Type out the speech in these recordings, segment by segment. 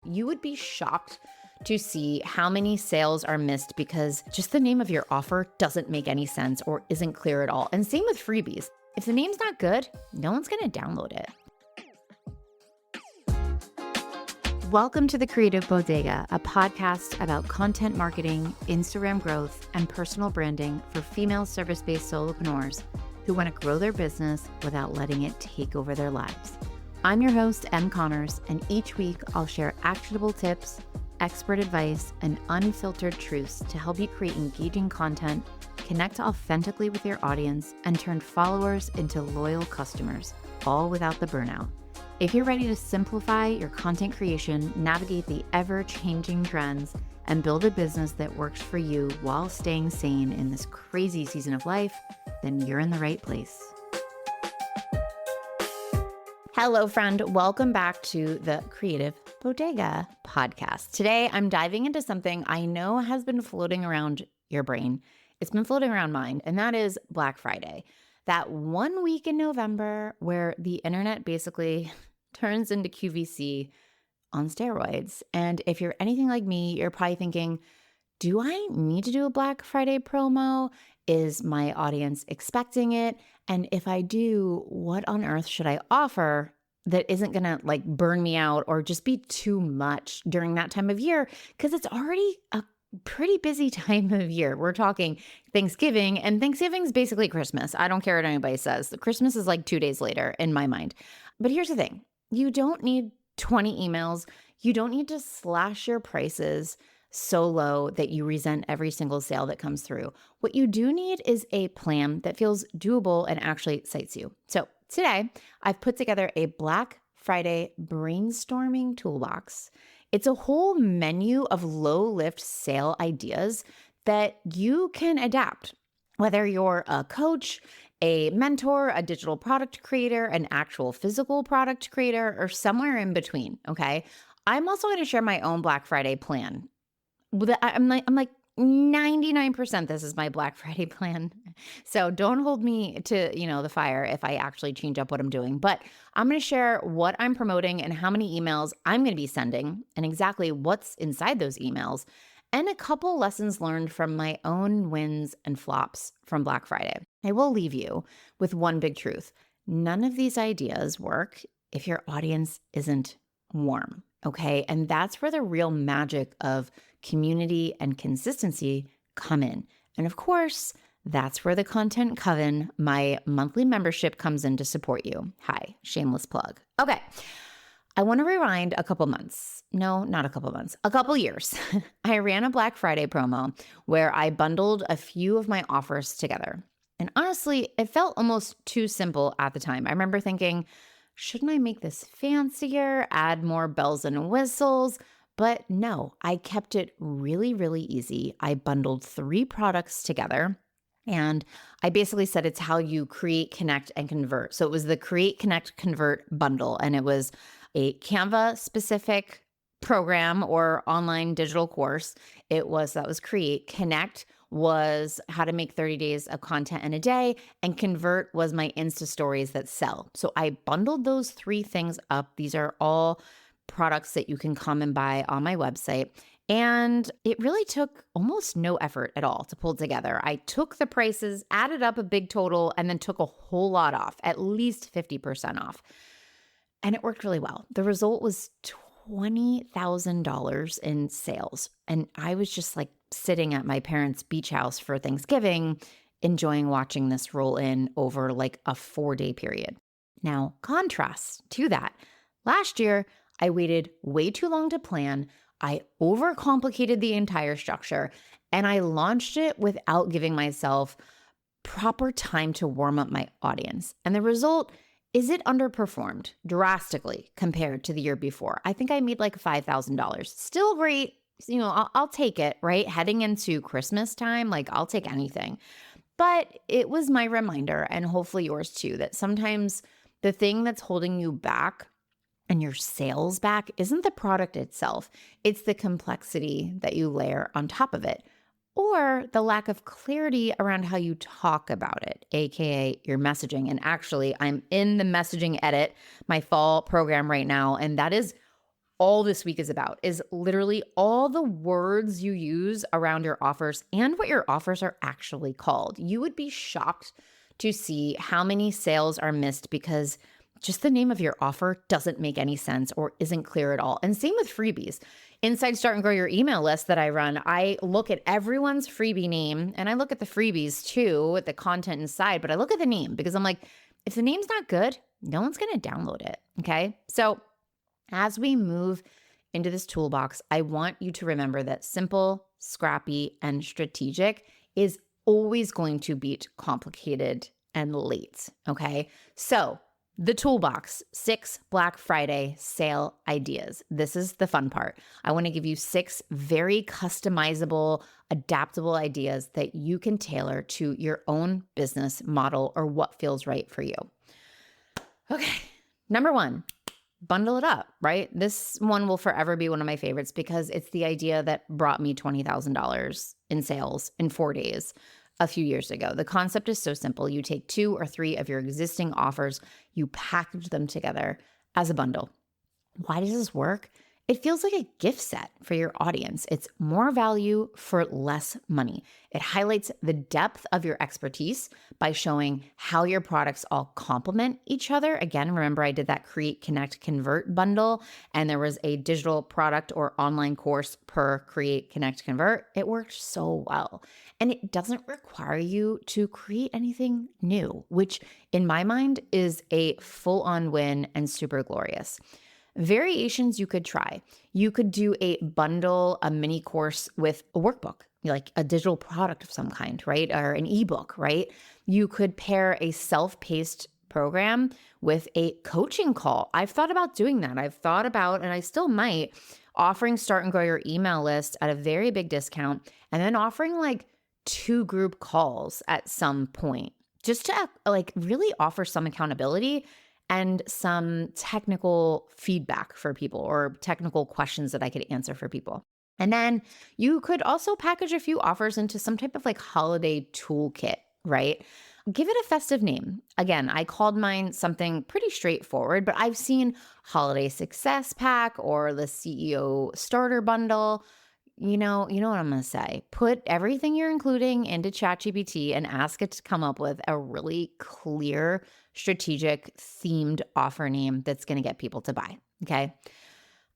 you would be shocked to see how many sales are missed because just the name of your offer doesn't make any sense or isn't clear at all. And same with freebies. If the name's not good, no one's going to download it. Welcome to The Creative Bodega, a podcast about content marketing, Instagram growth, and personal branding for female service-based solopreneurs who want to grow their business without letting it take over their lives. I'm your host, Em Connors, and each week I'll share actionable tips, expert advice, and unfiltered truths to help you create engaging content, connect authentically with your audience, and turn followers into loyal customers, all without the burnout. If you're ready to simplify your content creation, navigate the ever-changing trends, and build a business that works for you while staying sane in this crazy season of life, then you're in the right place. Hello, friend. Welcome back to the Creative Bodega podcast. Today, I'm diving into something I know has been floating around your brain. It's been floating around mine, and that is Black Friday. That 1 week in November where the internet basically turns into QVC on steroids. And if you're anything like me, you're probably thinking, do I need to do a Black Friday promo? Is my audience expecting it? And if I do, what on earth should I offer that isn't going to burn me out or just be too much during that time of year? Because it's already a pretty busy time of year. We're talking Thanksgiving, and Thanksgiving's basically Christmas. I don't care what anybody says. The Christmas is like 2 days later in my mind. But here's the thing. You don't need 20 emails. You don't need to slash your prices so low that you resent every single sale that comes through. What you do need is a plan that feels doable and actually excites you. So today, I've put together a Black Friday brainstorming toolbox. It's a whole menu of low-lift sale ideas that you can adapt. Whether you're a coach, a mentor, a digital product creator, an actual physical product creator, or somewhere in between, okay? I'm also going to share my own Black Friday plan. I'm like 99% this is my Black Friday plan. So don't hold me to, the fire if I actually change up what I'm doing. But I'm going to share what I'm promoting and how many emails I'm going to be sending and exactly what's inside those emails and a couple lessons learned from my own wins and flops from Black Friday. I will leave you with one big truth. None of these ideas work if your audience isn't warm. Okay. And that's where the real magic of community and consistency come in. And of course, that's where the Content Coven, my monthly membership, comes in to support you. Hi, shameless plug. Okay. I want to rewind a couple months. No, not a couple months, a couple years. I ran a Black Friday promo where I bundled a few of my offers together. And honestly, it felt almost too simple at the time. I remember thinking, shouldn't I make this fancier, add more bells and whistles? But no, I kept it really, really easy. I bundled 3 products together, and I basically said it's how you create, connect, and convert. So it was the Create, Connect, Convert bundle, and it was a Canva-specific program or online digital course. That was Create. Connect was how to make 30 days of content in a day, and Convert was my Insta stories that sell. So I bundled those 3 things up. These are all products that you can come and buy on my website. And it really took almost no effort at all to pull together. I took the prices, added up a big total, and then took a whole lot off, at least 50% off. And it worked really well. The result was $20,000 in sales. And I was just sitting at my parents' beach house for Thanksgiving, enjoying watching this roll in over a 4-day period. Now, contrast to that, last year, I waited way too long to plan. I overcomplicated the entire structure, and I launched it without giving myself proper time to warm up my audience. And the result is it underperformed drastically compared to the year before. I think I made $5,000. Still great. I'll take it, right? Heading into Christmas time, I'll take anything. But it was my reminder, and hopefully yours too, that sometimes the thing that's holding you back and your sales back isn't the product itself. It's the complexity that you layer on top of it, or the lack of clarity around how you talk about it, AKA your messaging. And actually, I'm in the messaging edit, my fall program right now, and that is all this week is about, is literally all the words you use around your offers and what your offers are actually called. You would be shocked to see how many sales are missed because just the name of your offer doesn't make any sense or isn't clear at all. And same with freebies. Inside Start and Grow Your Email list that I run, I look at everyone's freebie name and I look at the freebies too, at the content inside, but I look at the name because I'm like, if the name's not good, no one's going to download it. Okay. So as we move into this toolbox, I want you to remember that simple, scrappy, and strategic is always going to beat complicated and late. Okay. So the toolbox, 6 Black Friday sale ideas. This is the fun part. I want to give you 6 very customizable, adaptable ideas that you can tailor to your own business model or what feels right for you. Okay. Number 1, bundle it up, right? This one will forever be one of my favorites because it's the idea that brought me $20,000 in sales in 4 days a few years ago. The concept is so simple. You take 2 or 3 of your existing offers, you package them together as a bundle. Why does this work? It feels like a gift set for your audience. It's more value for less money. It highlights the depth of your expertise by showing how your products all complement each other. Again, remember I did that Create, Connect, Convert bundle, and there was a digital product or online course per Create, Connect, Convert. It worked so well. And it doesn't require you to create anything new, which in my mind is a full-on win and super glorious. Variations you could try. You could do a bundle, a mini course with a workbook, like a digital product of some kind, right? Or an ebook, right? You could pair a self-paced program with a coaching call. I've thought about doing that. I've thought about, and I still might, offering Start and Grow Your Email list at a very big discount and then offering like 2 group calls at some point just to like really offer some accountability and some technical feedback for people or technical questions that I could answer for people. And then you could also package a few offers into some type of like holiday toolkit, right? Give it a festive name. Again, I called mine something pretty straightforward, but I've seen Holiday Success Pack or the CEO Starter Bundle. You know what I'm going to say. Put everything you're including into ChatGPT and ask it to come up with a really clear, strategic, themed offer name that's going to get people to buy. Okay.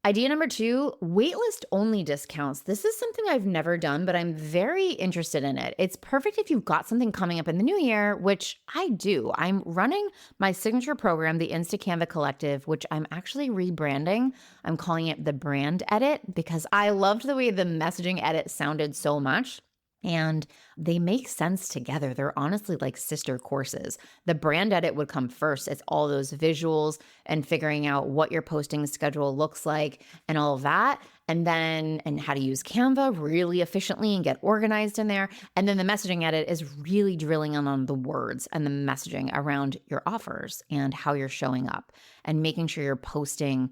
Idea number 2, waitlist only discounts. This is something I've never done, but I'm very interested in it. It's perfect if you've got something coming up in the new year, which I do. I'm running my signature program, the Insta Canva Collective, which I'm actually rebranding. I'm calling it the Brand Edit because I loved the way the messaging edit sounded so much. And they make sense together. They're honestly like sister courses. The brand edit would come first. It's all those visuals and figuring out what your posting schedule looks like and all of that. And how to use Canva really efficiently and get organized in there. And then the messaging edit is really drilling in on the words and the messaging around your offers and how you're showing up and making sure you're posting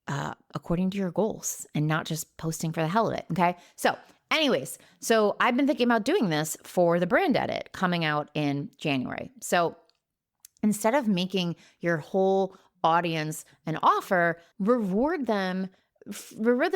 according to your goals and not just posting for the hell of it. Okay. Anyways, so I've been thinking about doing this for the brand edit coming out in January. So instead of making your whole audience an offer, reward the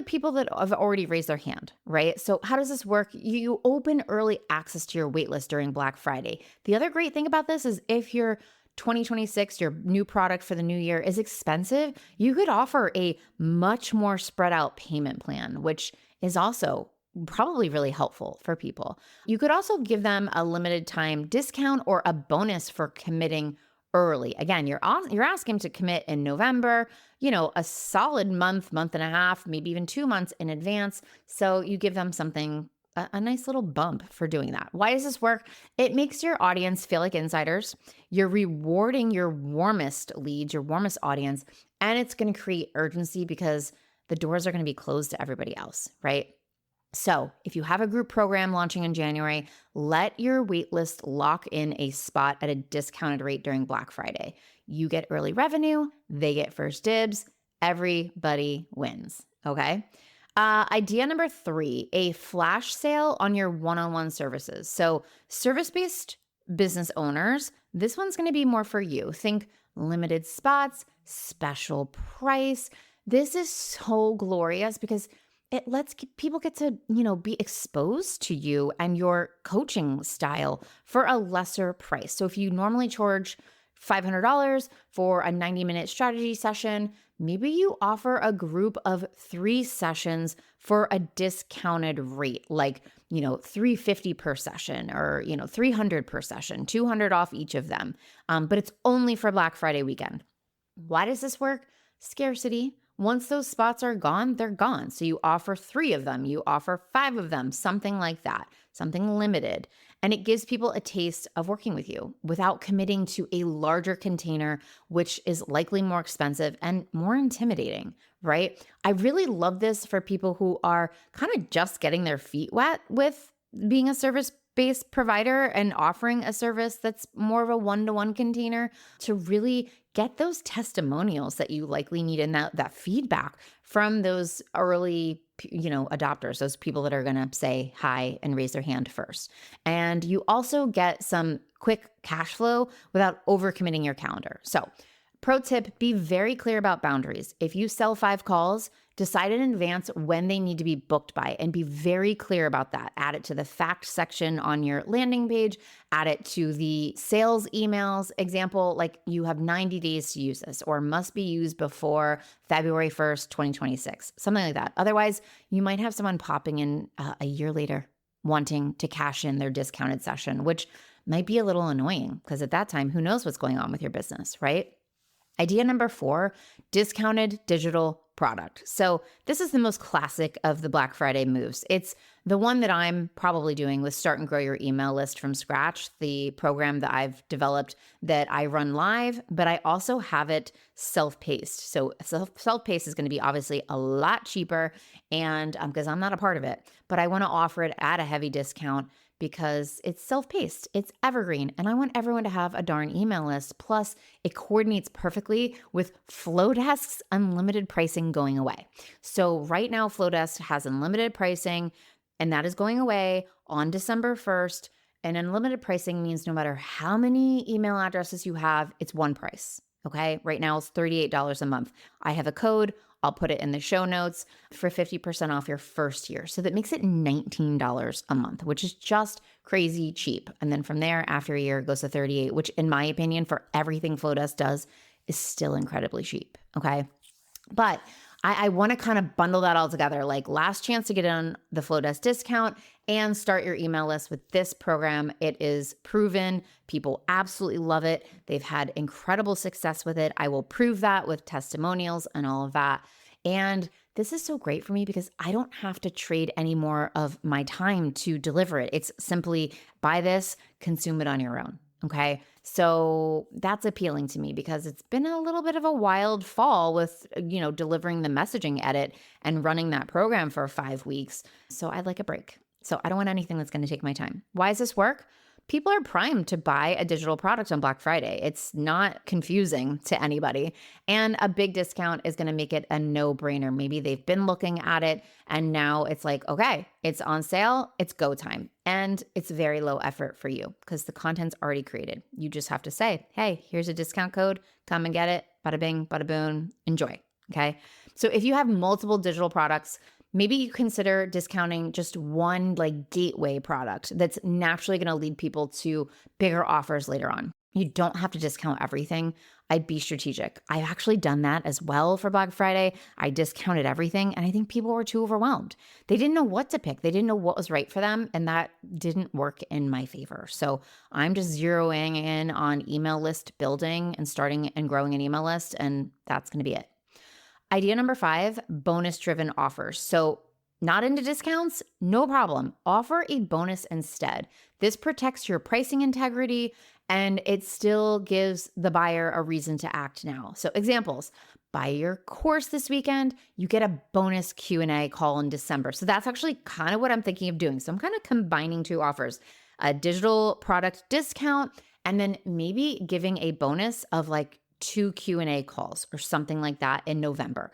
people that have already raised their hand, right? So how does this work? You open early access to your waitlist during Black Friday. The other great thing about this is if your 2026, your new product for the new year is expensive, you could offer a much more spread out payment plan, which is also probably really helpful for people. You could also give them a limited time discount or a bonus for committing early. Again, you're asking to commit in November, a solid month and a half, maybe even 2 months in advance. So you give them something, a nice little bump for doing that. Why does this work? It makes your audience feel like insiders. You're rewarding your warmest leads, your warmest audience, and it's going to create urgency because the doors are going to be closed to everybody else, right? So if you have a group program launching in January, let your waitlist lock in a spot at a discounted rate during Black Friday. You get early revenue, they get first dibs, everybody wins, okay? Idea number 3, a flash sale on your one-on-one services. So service-based business owners, this one's going to be more for you. Think limited spots, special price. This is so glorious because it lets people get to, be exposed to you and your coaching style for a lesser price. So if you normally charge $500 for a 90-minute strategy session, maybe you offer a group of 3 sessions for a discounted rate, like, $350 per session or, $300 per session, $200 off each of them. But it's only for Black Friday weekend. Why does this work? Scarcity. Once those spots are gone, they're gone. So you offer 3 of them, you offer 5 of them, something like that, something limited. And it gives people a taste of working with you without committing to a larger container, which is likely more expensive and more intimidating, right? I really love this for people who are kind of just getting their feet wet with being a service-based provider and offering a service that's more of a one-to-one container, to really get those testimonials that you likely need in that feedback from those early, adopters, those people that are going to say hi and raise their hand first. And you also get some quick cash flow without overcommitting your calendar. So, pro tip, be very clear about boundaries. If you sell 5 calls, decide in advance when they need to be booked by and be very clear about that. Add it to the fact section on your landing page, add it to the sales emails. Example, like you have 90 days to use this or must be used before February 1st, 2026, something like that. Otherwise, you might have someone popping in a year later wanting to cash in their discounted session, which might be a little annoying because at that time, who knows what's going on with your business, right? Idea number 4, discounted digital product. So this is the most classic of the Black Friday moves. It's the one that I'm probably doing with Start and Grow Your Email List from scratch, the program that I've developed that I run live, but I also have it self-paced. So self-paced is going to be obviously a lot cheaper, and because I'm not a part of it, but I want to offer it at a heavy discount because it's self-paced, it's evergreen, and I want everyone to have a darn email list. Plus, it coordinates perfectly with Flowdesk's unlimited pricing going away. So right now, Flowdesk has unlimited pricing, and that is going away on December 1st. And unlimited pricing means no matter how many email addresses you have, it's one price. Okay. Right now it's $38 a month. I have a code. I'll put it in the show notes for 50% off your first year. So that makes it $19 a month, which is just crazy cheap. And then from there, after a year, it goes to $38, which in my opinion, for everything Flowdesk does, is still incredibly cheap. Okay. But I want to kind of bundle that all together, like last chance to get on the Flowdesk discount and start your email list with this program. It is proven. People absolutely love it. They've had incredible success with it. I will prove that with testimonials and all of that. And this is so great for me because I don't have to trade any more of my time to deliver it. It's simply buy this, consume it on your own. Okay. So that's appealing to me because it's been a little bit of a wild fall with, delivering the messaging edit and running that program for 5 weeks. So I'd like a break. So I don't want anything that's going to take my time. Why does this work? People are primed to buy a digital product on Black Friday. It's not confusing to anybody. And a big discount is going to make it a no-brainer. Maybe they've been looking at it and now it's like, okay, it's on sale, it's go time. And it's very low effort for you because the content's already created. You just have to say, hey, here's a discount code, come and get it, bada bing, bada boom, enjoy, okay? So if you have multiple digital products, maybe you consider discounting just one gateway product that's naturally going to lead people to bigger offers later on. You don't have to discount everything. I'd be strategic. I've actually done that as well for Black Friday. I discounted everything and I think people were too overwhelmed. They didn't know what to pick. They didn't know what was right for them and that didn't work in my favor. So I'm just zeroing in on email list building and starting and growing an email list, and that's going to be it. Idea number 5, bonus-driven offers. So not into discounts? No problem. Offer a bonus instead. This protects your pricing integrity and it still gives the buyer a reason to act now. So examples, buy your course this weekend, you get a bonus Q&A call in December. So that's actually kind of what I'm thinking of doing. So I'm kind of combining 2 offers, a digital product discount, and then maybe giving a bonus of 2 Q&A calls or something like that in November.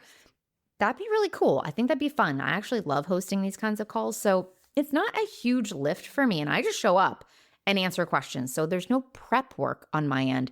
That'd be really cool. I think that'd be fun. I actually love hosting these kinds of calls. So it's not a huge lift for me and I just show up and answer questions. So there's no prep work on my end,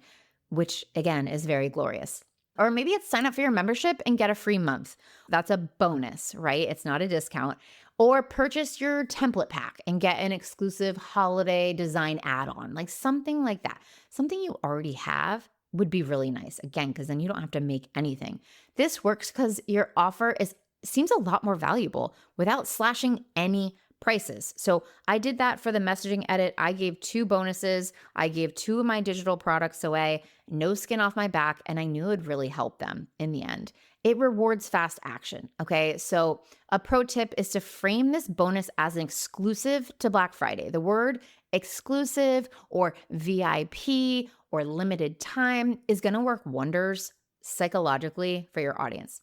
which again is very glorious. Or maybe it's sign up for your membership and get a free month. That's a bonus, right? It's not a discount. Or purchase your template pack and get an exclusive holiday design add-on, like something like that. Something you already have would be really nice. Again, because then you don't have to make anything. This works because your offer seems a lot more valuable without slashing any prices. So I did that for the messaging edit. I gave 2 bonuses. I gave 2 of my digital products away, no skin off my back, and I knew it would really help them in the end. It rewards fast action. Okay. So a pro tip is to frame this bonus as an exclusive to Black Friday. The word exclusive or VIP or limited time is going to work wonders psychologically for your audience.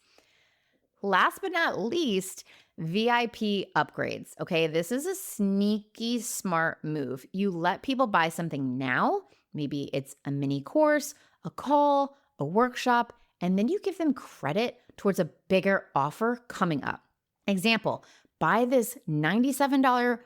Last but not least, VIP upgrades. Okay, this is a sneaky smart move. You let people buy something now. Maybe it's a mini course, a call, a workshop, and then you give them credit towards a bigger offer coming up. Example, buy this $97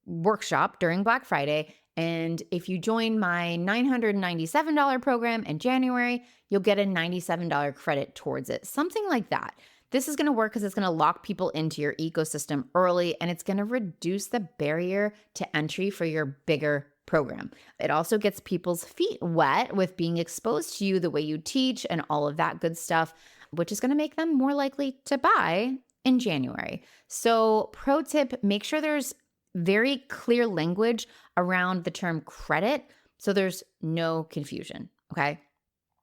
workshop during Black Friday. And if you join my $997 program in January, you'll get a $97 credit towards it. Something like that. This is going to work because it's going to lock people into your ecosystem early, and it's going to reduce the barrier to entry for your bigger program. It also gets people's feet wet with being exposed to you, the way you teach, and all of that good stuff, which is going to make them more likely to buy in January. So, pro tip, make sure there's very clear language around the term credit so there's no confusion. Okay.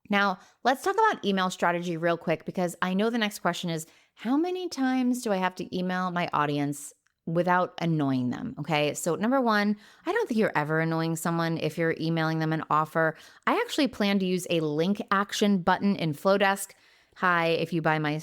Now, let's talk about email strategy real quick, because I know the next question is, how many times do I have to email my audience without annoying them? Okay. So number one, I don't think you're ever annoying someone if you're emailing them an offer. I actually plan to use a link action button in Flowdesk. Hi, if you buy my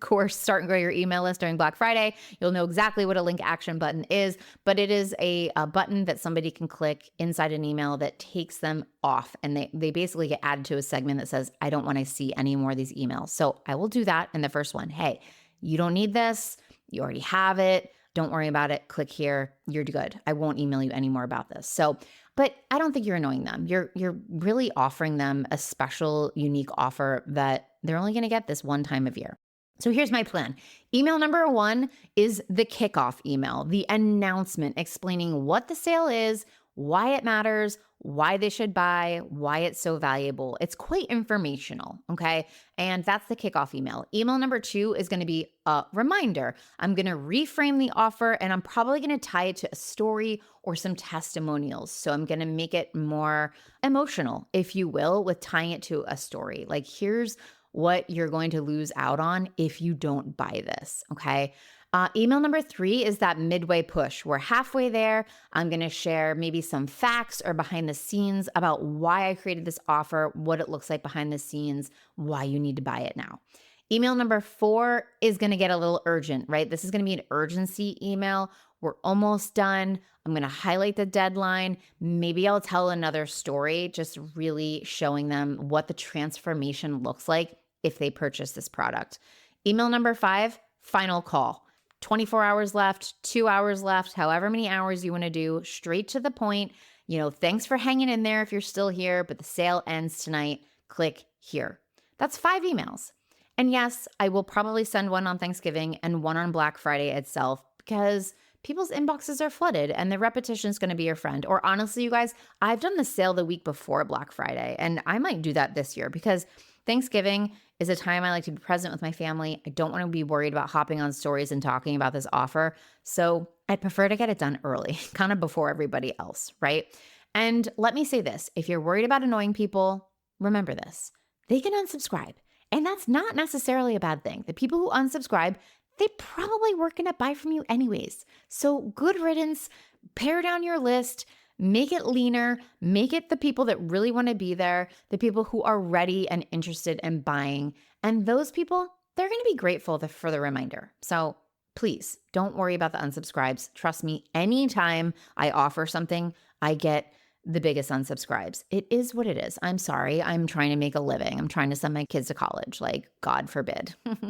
course, Start and Grow Your Email List during Black Friday, you'll know exactly what a link action button is, but it is a button that somebody can click inside an email that takes them off. And they basically get added to a segment that says, I don't want to see any more of these emails. So I will do that in the first one. Hey, you don't need this. You already have it. Don't worry about it. Click here. You're good. I won't email you anymore about this. So, but I don't think you're annoying them. You're really offering them a special, unique offer that they're only going to get this one time of year. So here's my plan. Email number one is the kickoff email, the announcement explaining what the sale is, why it matters, why they should buy, why it's so valuable. It's quite informational, okay? And that's the kickoff email. Email number two is going to be a reminder. I'm going to reframe the offer, and I'm probably going to tie it to a story or some testimonials. So I'm going to make it more emotional, if you will, with tying it to a story. Like, here's what you're going to lose out on if you don't buy this, okay? Email number three is that midway push. We're halfway there. I'm going to share maybe some facts or behind the scenes about why I created this offer, what it looks like behind the scenes, why you need to buy it now. Email number four is going to get a little urgent, right? This is going to be an urgency email. We're almost done. I'm going to highlight the deadline. Maybe I'll tell another story, just really showing them what the transformation looks like if they purchase this product. Email number five, final call. 24 hours left, 2 hours left, however many hours you want to do, straight to the point. Thanks for hanging in there if you're still here, but the sale ends tonight. Click here. That's 5 emails. And yes, I will probably send one on Thanksgiving and one on Black Friday itself, because people's inboxes are flooded and the repetition is going to be your friend. Or honestly, you guys, I've done the sale the week before Black Friday, and I might do that this year because Thanksgiving is a time I like to be present with my family. I don't want to be worried about hopping on stories and talking about this offer. So I prefer to get it done early, kind of before everybody else, right? And let me say this, if you're worried about annoying people, remember this, they can unsubscribe. And that's not necessarily a bad thing. The people who unsubscribe, they probably weren't going to buy from you anyways. So good riddance, pare down your list, make it leaner, make it the people that really want to be there, the people who are ready and interested in buying. And those people, they're going to be grateful for the reminder. So please don't worry about the unsubscribes. Trust me, anytime I offer something, I get the biggest unsubscribes. It is what it is. I'm sorry. I'm trying to make a living. I'm trying to send my kids to college. Like, God forbid. All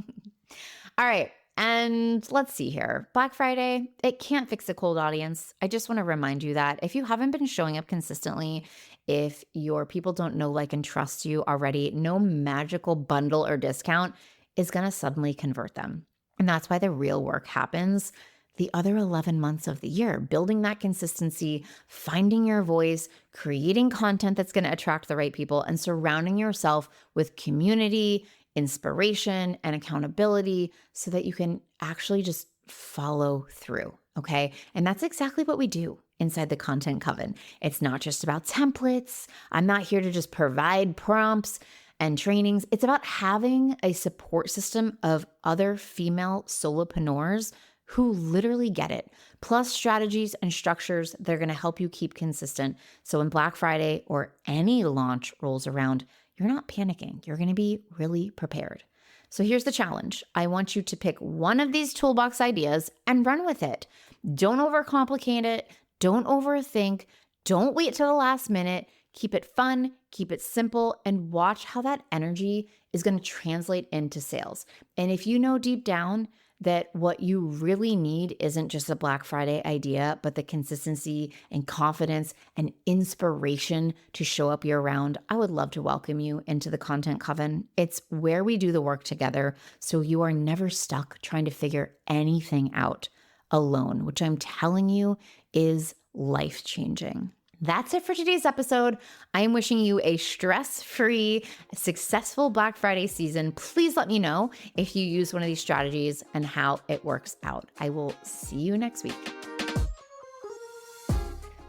right. And let's see here. Black Friday, it can't fix a cold audience. I just want to remind you that if you haven't been showing up consistently, if your people don't know, like, and trust you already, no magical bundle or discount is going to suddenly convert them. And that's why the real work happens the other 11 months of the year, building that consistency, finding your voice, creating content that's going to attract the right people, and surrounding yourself with community, inspiration, and accountability so that you can actually just follow through. Okay. And that's exactly what we do inside the Content Coven. It's not just about templates. I'm not here to just provide prompts and trainings. It's about having a support system of other female solopreneurs who literally get it, plus strategies and structures that are going to help you keep consistent. So when Black Friday or any launch rolls around, you're not panicking. You're going to be really prepared. So here's the challenge. I want you to pick one of these toolbox ideas and run with it. Don't overcomplicate it. Don't overthink. Don't wait till the last minute. Keep it fun, keep it simple, and watch how that energy is going to translate into sales. And if you know deep down that what you really need isn't just a Black Friday idea, but the consistency and confidence and inspiration to show up year-round, I would love to welcome you into the Content Coven. It's where we do the work together, so you are never stuck trying to figure anything out alone, which I'm telling you is life-changing. That's it for today's episode. I am wishing you a stress-free, successful Black Friday season. Please let me know if you use one of these strategies and how it works out. I will see you next week.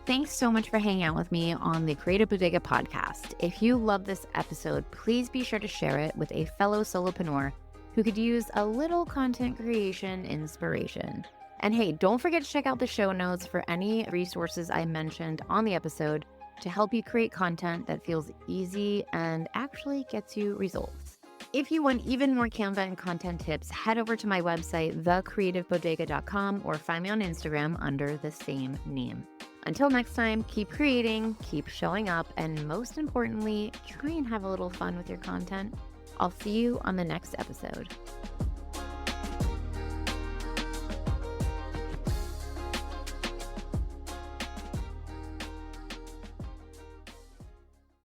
Thanks so much for hanging out with me on the Creative Bodega podcast. If you love this episode, please be sure to share it with a fellow solopreneur who could use a little content creation inspiration. And hey, don't forget to check out the show notes for any resources I mentioned on the episode to help you create content that feels easy and actually gets you results. If you want even more Canva and content tips, head over to my website, thecreativebodega.com, or find me on Instagram under the same name. Until next time, keep creating, keep showing up, and most importantly, try and have a little fun with your content. I'll see you on the next episode.